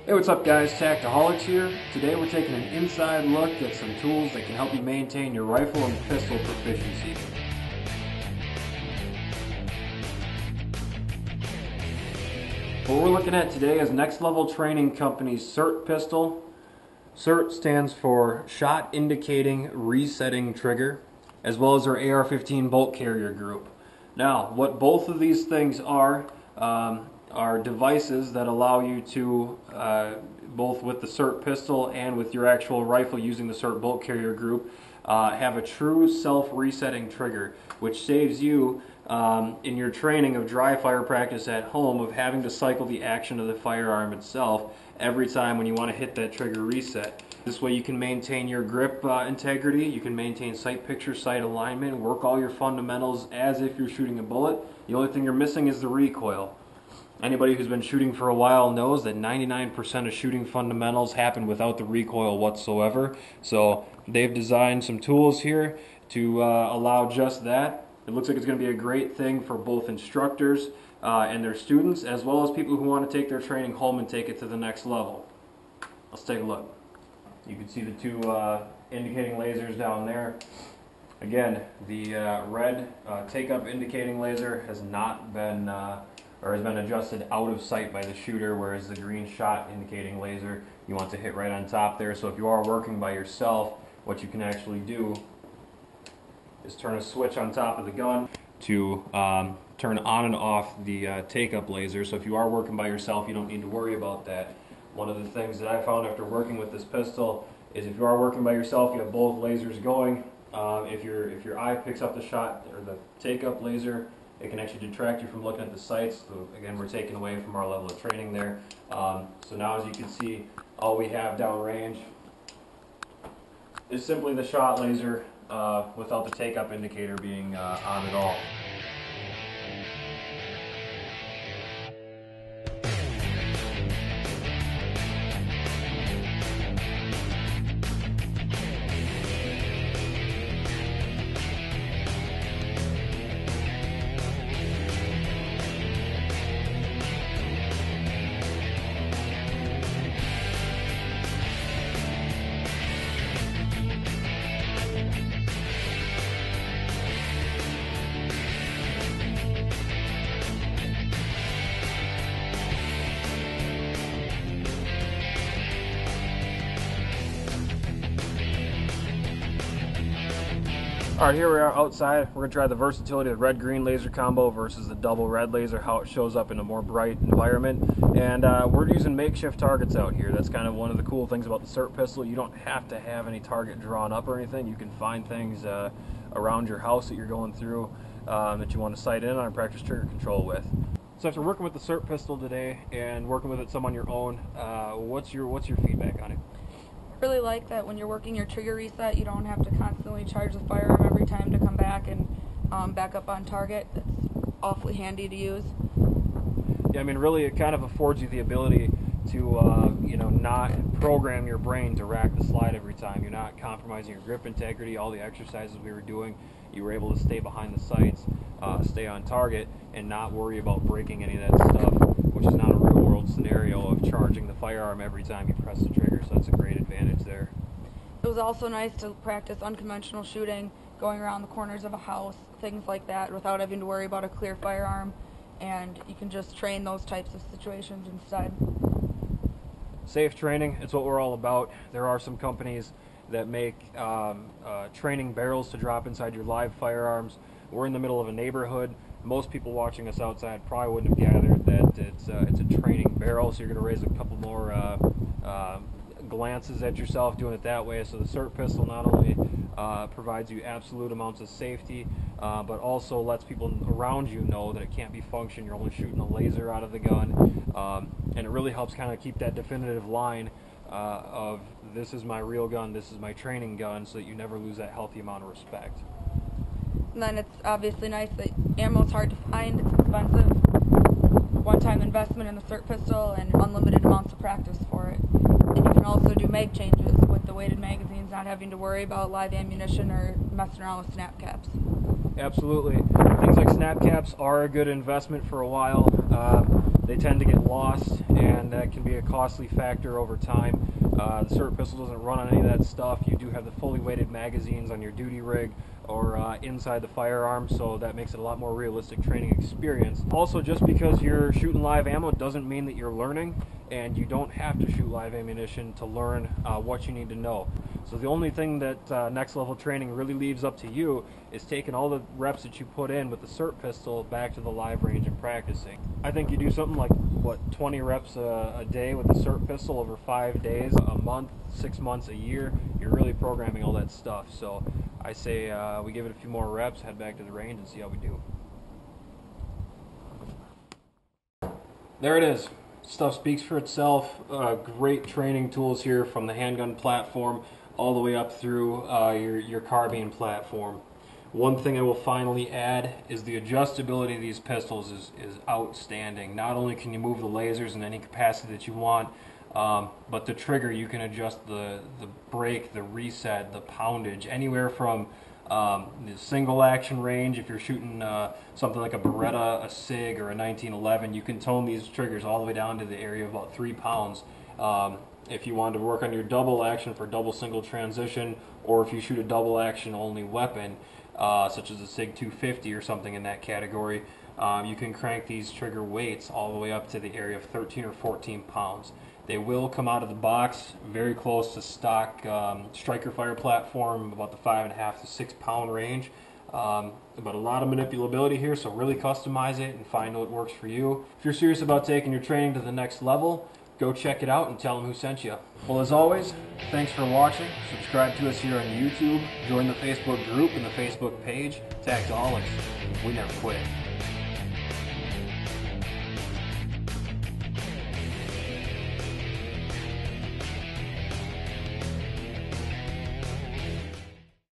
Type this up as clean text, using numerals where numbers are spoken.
Hey, what's up guys? Tactiholics here. Today we're taking an inside look at some tools that can help you maintain your rifle and pistol proficiency. What we're looking at today is Next Level Training Company's SIRT pistol. SIRT stands for Shot Indicating Resetting Trigger, as well as our AR-15 bolt carrier group. Now, what both of these things are devices that allow you to, both with the SIRT pistol and with your actual rifle using the SIRT bolt carrier group, have a true self-resetting trigger, which saves you in your training of dry fire practice at home of having to cycle the action of the firearm itself every time when you want to hit that trigger reset. This way you can maintain your grip integrity, you can maintain sight picture, sight alignment, work all your fundamentals as if you're shooting a bullet. The only thing you're missing is the recoil. Anybody who's been shooting for a while knows that 99% of shooting fundamentals happen without the recoil whatsoever. So they've designed some tools here to allow just that. It looks like it's going to be a great thing for both instructors and their students, as well as people who want to take their training home and take it to the next level. Let's take a look. You can see the two indicating lasers down there. Again, the red take-up indicating laser has not been has been adjusted out of sight by the shooter, whereas the green shot indicating laser you want to hit right on top there. So if you are working by yourself, what you can actually do is turn a switch on top of the gun to turn on and off the take-up laser. So if you are working by yourself, you don't need to worry about that. One of the things that I found after working with this pistol is if you are working by yourself, you have both lasers going. If your eye picks up the shot or the take-up laser, it can actually detract you from looking at the sights. So again, we're taking away from our level of training there. So now, as you can see, all we have downrange is simply the shot laser without the take-up indicator being on at all. Alright, here we are outside. We're going to try the versatility of the red-green laser combo versus the double red laser, how it shows up in a more bright environment. And we're using makeshift targets out here. That's kind of one of the cool things about the SIRT pistol. You don't have to have any target drawn up or anything. You can find things around your house that you're going through that you want to sight in on and practice trigger control with. So after working with the SIRT pistol today and working with it some on your own, what's your feedback on it? I really like that when you're working your trigger reset, you don't have to constantly charge the firearm every time to come back and back up on target. It's awfully handy to use. Yeah, I mean, really, it kind of affords you the ability to, not program your brain to rack the slide every time. You're not compromising your grip integrity. All the exercises we were doing, you were able to stay behind the sights, stay on target, and not worry about breaking any of that stuff, which is not a real-world scenario of charging the firearm every time you press the trigger. So that's a great advantage there. It was also nice to practice unconventional shooting, going around the corners of a house, things like that, without having to worry about a clear firearm, and you can just train those types of situations instead. Safe training, it's what we're all about. There are some companies that make training barrels to drop inside your live firearms. We're in the middle of a neighborhood. Most people watching us outside probably wouldn't have gathered that it's a training barrel, so you're going to raise a couple more glances at yourself doing it that way. So the SIRT pistol not only provides you absolute amounts of safety, but also lets people around you know that it can't be function. You're only shooting a laser out of the gun, and it really helps kind of keep that definitive line of this is my real gun, this is my training gun, so that you never lose that healthy amount of respect. And then it's obviously nice that ammo's hard to find, it's expensive. One-time investment in the SIRT pistol and unlimited amounts of practice for it. And you can also do mag changes with the weighted magazines, not having to worry about live ammunition or messing around with snap caps. Absolutely. Things like snap caps are a good investment for a while. They tend to get lost and that can be a costly factor over time. The SIRT pistol doesn't run on any of that stuff. You do have the fully weighted magazines on your duty rig or inside the firearm, so that makes it a lot more realistic training experience. Also, just because you're shooting live ammo doesn't mean that you're learning, and you don't have to shoot live ammunition to learn what you need to know. So the only thing that next level training really leaves up to you is taking all the reps that you put in with the SIRT pistol back to the live range and practicing. I think you do something like, what, 20 reps a day with the SIRT pistol over 5 days, a month, 6 months, a year. You're really programming all that stuff. So I say we give it a few more reps, head back to the range, and see how we do. There it is. Stuff speaks for itself. Great training tools here, from the handgun platform all the way up through your carbine platform. One thing I will finally add is the adjustability of these pistols is outstanding. Not only can you move the lasers in any capacity that you want, but the trigger, you can adjust the break, the reset, the poundage, anywhere from the single action range. If you're shooting something like a Beretta, a SIG, or a 1911, you can tone these triggers all the way down to the area of about 3 pounds. If you wanted to work on your double action for double single transition, or if you shoot a double action only weapon, such as a SIG 250 or something in that category, you can crank these trigger weights all the way up to the area of 13 or 14 pounds. They will come out of the box very close to stock striker fire platform, about the 5.5 to 6 pound range. But a lot of manipulability here, so really customize it and find what works for you. If you're serious about taking your training to the next level, go check it out and tell them who sent you. Well, as always, thanks for watching. Subscribe to us here on YouTube. Join the Facebook group and the Facebook page, Tactiholics. We never quit.